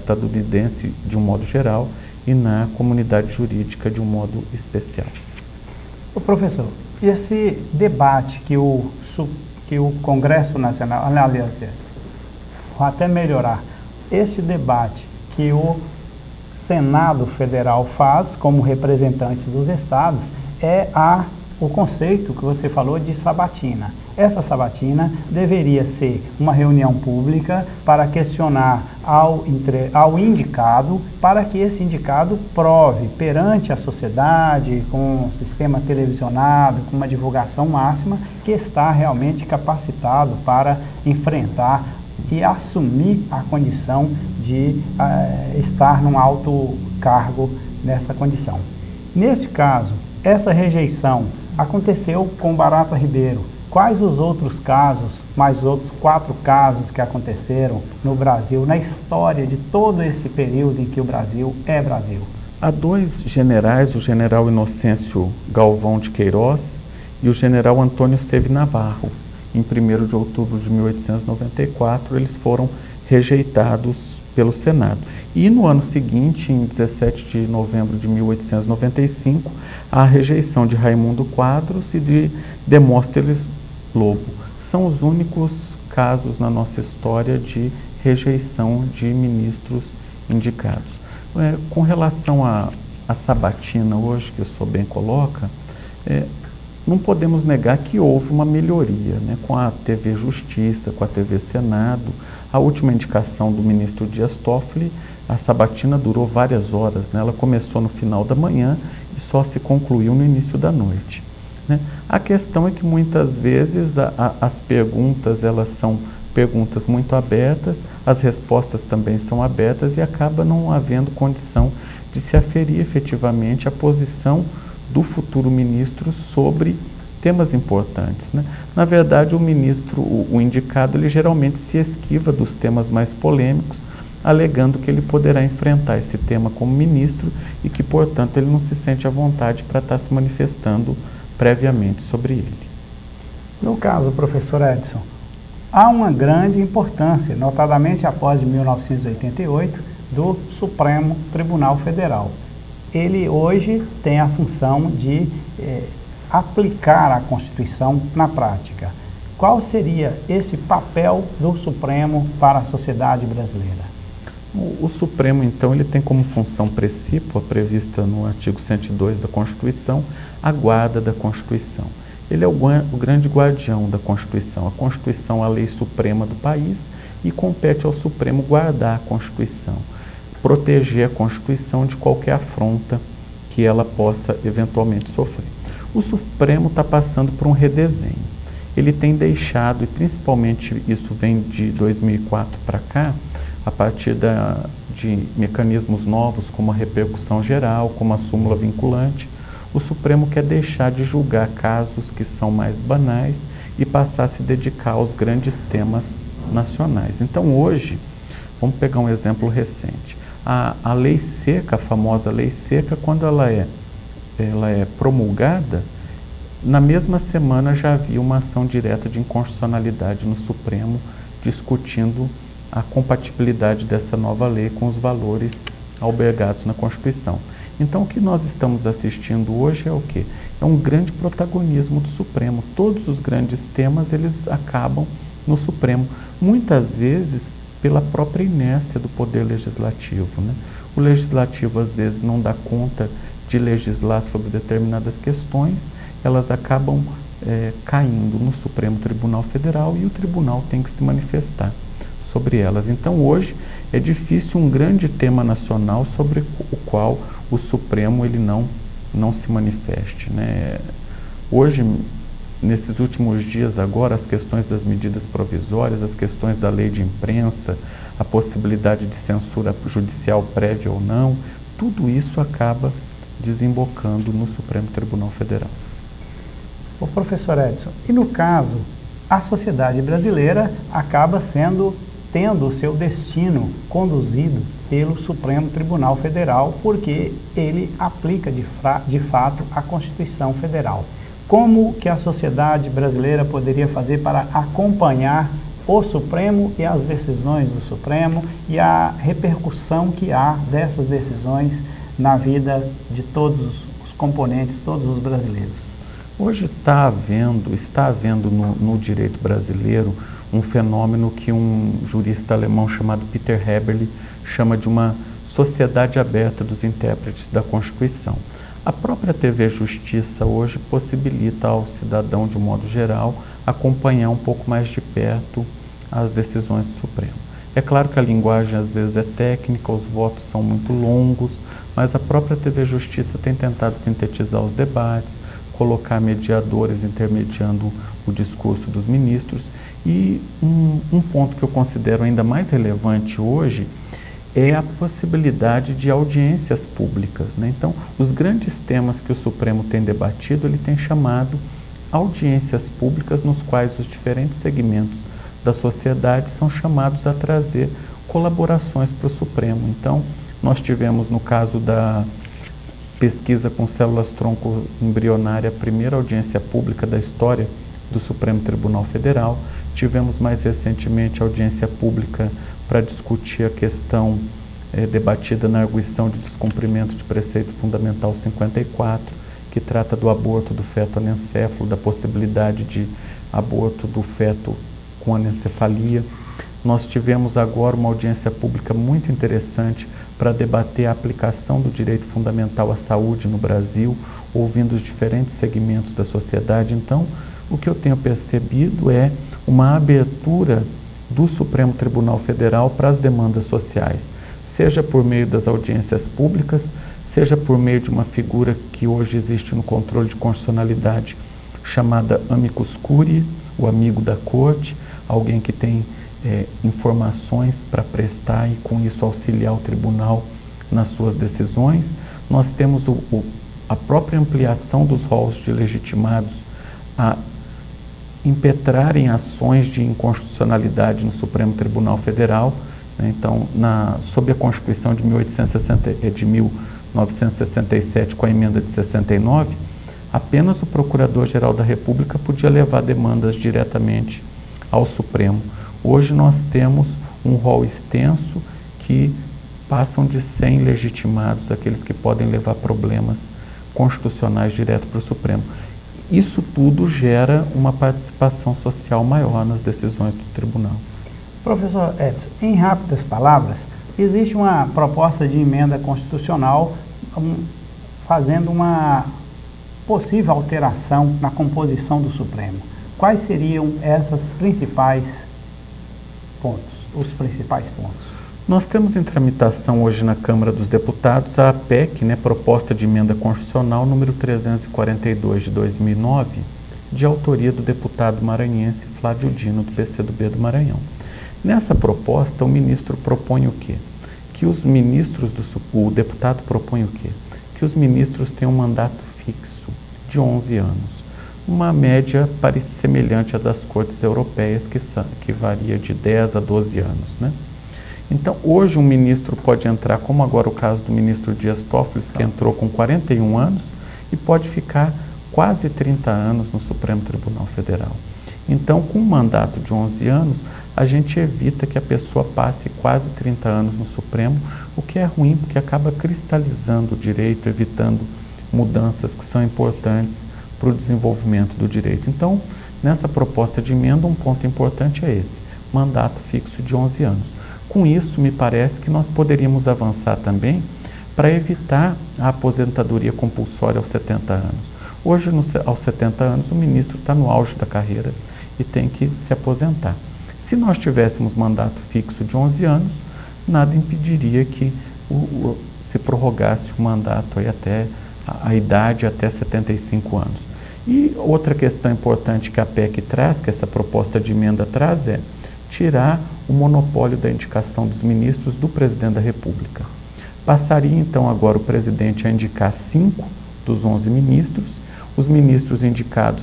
estadunidense de um modo geral e na comunidade jurídica de um modo especial. O professor, esse debate que o Congresso Nacional, aliás, vou até melhorar, esse debate que o Senado Federal faz como representante dos estados é o conceito que você falou de sabatina. Essa sabatina deveria ser uma reunião pública para questionar ao indicado, para que esse indicado prove perante a sociedade, com um sistema televisionado, com uma divulgação máxima, que está realmente capacitado para enfrentar e assumir a condição de estar num alto cargo nessa condição. Neste caso, essa rejeição aconteceu com Barata Ribeiro. Quais os outros casos, mais outros 4 casos que aconteceram no Brasil, na história de todo esse período em que o Brasil é Brasil? Há 2 generais, o general Inocêncio Galvão de Queiroz e o general Antônio Seve Navarro. Em 1º de outubro de 1894, eles foram rejeitados pelo Senado. E no ano seguinte, em 17 de novembro de 1895, a rejeição de Raimundo Quadros e de Demóstenes Lobo. São os únicos casos na nossa história de rejeição de ministros indicados. Com relação à sabatina hoje, que o senhor bem coloca, não podemos negar que houve uma melhoria, né? Com a TV Justiça, com a TV Senado. A última indicação do ministro Dias Toffoli, a sabatina durou várias horas, né? Ela começou no final da manhã e só se concluiu no início da noite, né? A questão é que muitas vezes as perguntas, elas são perguntas muito abertas, as respostas também são abertas e acaba não havendo condição de se aferir efetivamente a posição do futuro ministro sobre temas importantes, né? Na verdade, o ministro, o indicado, ele geralmente se esquiva dos temas mais polêmicos, alegando que ele poderá enfrentar esse tema como ministro e que, portanto, ele não se sente à vontade para estar se manifestando previamente sobre ele. No caso, professor Edson, há uma grande importância, notadamente após 1988, do Supremo Tribunal Federal. Ele hoje tem a função de aplicar a Constituição na prática. Qual seria esse papel do Supremo para a sociedade brasileira? O Supremo, então, ele tem como função precípua, prevista no artigo 102 da Constituição, a guarda da Constituição. Ele é o grande guardião da Constituição. A Constituição é a lei suprema do país e compete ao Supremo guardar a Constituição, proteger a Constituição de qualquer afronta que ela possa eventualmente sofrer. O Supremo está passando por um redesenho. Ele tem deixado, e principalmente isso vem de 2004 para cá, a partir de mecanismos novos como a repercussão geral, como a súmula vinculante, o Supremo quer deixar de julgar casos que são mais banais e passar a se dedicar aos grandes temas nacionais. Então hoje, vamos pegar um exemplo recente. A lei seca, a famosa lei seca, quando ela é promulgada, na mesma semana já havia uma ação direta de inconstitucionalidade no Supremo discutindo a compatibilidade dessa nova lei com os valores albergados na Constituição. Então o que nós estamos assistindo hoje é o quê? É um grande protagonismo do Supremo. Todos os grandes temas, eles acabam no Supremo. Muitas vezes pela própria inércia do poder legislativo, né? O legislativo às vezes não dá conta de legislar sobre determinadas questões, elas acabam caindo no Supremo Tribunal Federal e o tribunal tem que se manifestar sobre elas. Então hoje é difícil um grande tema nacional sobre o qual o Supremo ele não se manifeste, né? Hoje, nesses últimos dias agora, as questões das medidas provisórias, as questões da lei de imprensa, a possibilidade de censura judicial prévia ou não, tudo isso acaba desembocando no Supremo Tribunal Federal. O professor Edson, e no caso, a sociedade brasileira acaba tendo o seu destino conduzido pelo Supremo Tribunal Federal, porque ele aplica de fato a Constituição Federal. Como que a sociedade brasileira poderia fazer para acompanhar o Supremo e as decisões do Supremo e a repercussão que há dessas decisões na vida de todos os componentes, todos os brasileiros? Hoje está havendo no direito brasileiro um fenômeno que um jurista alemão chamado Peter Heberle chama de uma sociedade aberta dos intérpretes da Constituição. A própria TV Justiça hoje possibilita ao cidadão, de um modo geral, acompanhar um pouco mais de perto as decisões do Supremo. É claro que a linguagem às vezes é técnica, os votos são muito longos, mas a própria TV Justiça tem tentado sintetizar os debates, colocar mediadores intermediando o discurso dos ministros. E um ponto que eu considero ainda mais relevante hoje é a possibilidade de audiências públicas, né? Então, os grandes temas que o Supremo tem debatido, ele tem chamado audiências públicas nos quais os diferentes segmentos da sociedade são chamados a trazer colaborações para o Supremo. Então, nós tivemos, no caso da pesquisa com células-tronco embrionária, a primeira audiência pública da história do Supremo Tribunal Federal. Tivemos mais recentemente audiência pública para discutir a questão debatida na arguição de descumprimento de preceito fundamental 54, que trata do aborto do feto anencéfalo, da possibilidade de aborto do feto com anencefalia. Nós tivemos agora uma audiência pública muito interessante para debater a aplicação do direito fundamental à saúde no Brasil, ouvindo os diferentes segmentos da sociedade. Então, o que eu tenho percebido é uma abertura do Supremo Tribunal Federal para as demandas sociais, seja por meio das audiências públicas, seja por meio de uma figura que hoje existe no controle de constitucionalidade, chamada amicus curiae, o amigo da corte, alguém que tem informações para prestar e com isso auxiliar o tribunal nas suas decisões. Nós temos a própria ampliação dos rolos de legitimados a impetrarem ações de inconstitucionalidade no Supremo Tribunal Federal, né? Então, sob a Constituição de 1967, com a emenda de 69, apenas o Procurador-Geral da República podia levar demandas diretamente ao Supremo. Hoje nós temos um rol extenso que passam de 100 legitimados, aqueles que podem levar problemas constitucionais direto para o Supremo. Isso tudo gera uma participação social maior nas decisões do tribunal. Professor Edson, em rápidas palavras, existe uma proposta de emenda constitucional fazendo uma possível alteração na composição do Supremo. Quais seriam esses principais pontos, os principais pontos? Nós temos em tramitação hoje na Câmara dos Deputados a PEC, proposta de emenda constitucional número 342 de 2009, de autoria do deputado maranhense Flávio Dino, do PCdoB do Maranhão. Nessa proposta, o ministro propõe o quê? O deputado propõe o quê? Que os ministros tenham um mandato fixo de 11 anos, uma média semelhante à das cortes europeias, que varia de 10 a 12 anos, né? Então, hoje um ministro pode entrar, como agora o caso do ministro Dias Toffoli, que entrou com 41 anos e pode ficar quase 30 anos no Supremo Tribunal Federal. Então, com um mandato de 11 anos, a gente evita que a pessoa passe quase 30 anos no Supremo, o que é ruim, porque acaba cristalizando o direito, evitando mudanças que são importantes para o desenvolvimento do direito. Então, nessa proposta de emenda, um ponto importante é esse, mandato fixo de 11 anos. Com isso, me parece que nós poderíamos avançar também para evitar a aposentadoria compulsória aos 70 anos. Hoje, aos 70 anos, o ministro está no auge da carreira e tem que se aposentar. Se nós tivéssemos mandato fixo de 11 anos, nada impediria que se prorrogasse o mandato aí até a idade até 75 anos. E outra questão importante que a PEC traz, que essa proposta de emenda traz, é tirar o monopólio da indicação dos ministros do presidente da República. Passaria então agora o presidente a indicar 5 dos 11 ministros. Os ministros indicados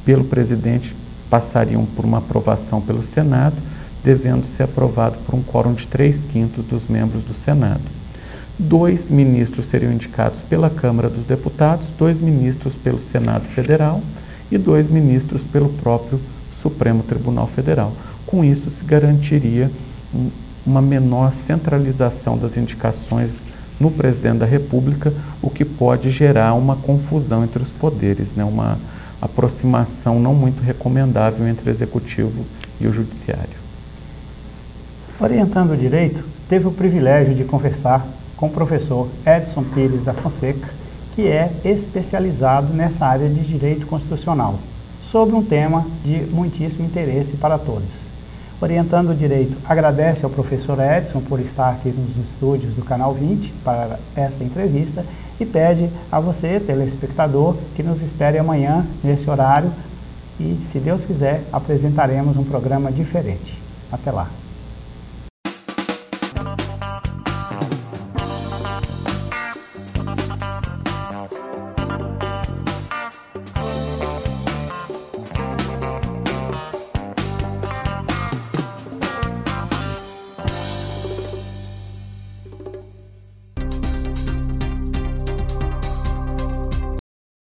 pelo presidente passariam por uma aprovação pelo Senado, devendo ser aprovado por um quórum de 3/5 dos membros do Senado. 2 ministros seriam indicados pela Câmara dos Deputados, 2 ministros pelo Senado Federal e 2 ministros pelo próprio Supremo Tribunal Federal. Com isso, se garantiria uma menor centralização das indicações no presidente da República, o que pode gerar uma confusão entre os poderes, né? Uma aproximação não muito recomendável entre o Executivo e o Judiciário. Orientando o direito, teve o privilégio de conversar com o professor Edson Pires da Fonseca, que é especializado nessa área de direito constitucional, sobre um tema de muitíssimo interesse para todos. Orientando o Direito agradece ao professor Edson por estar aqui nos estúdios do Canal 20 para esta entrevista e pede a você, telespectador, que nos espere amanhã nesse horário e, se Deus quiser, apresentaremos um programa diferente. Até lá!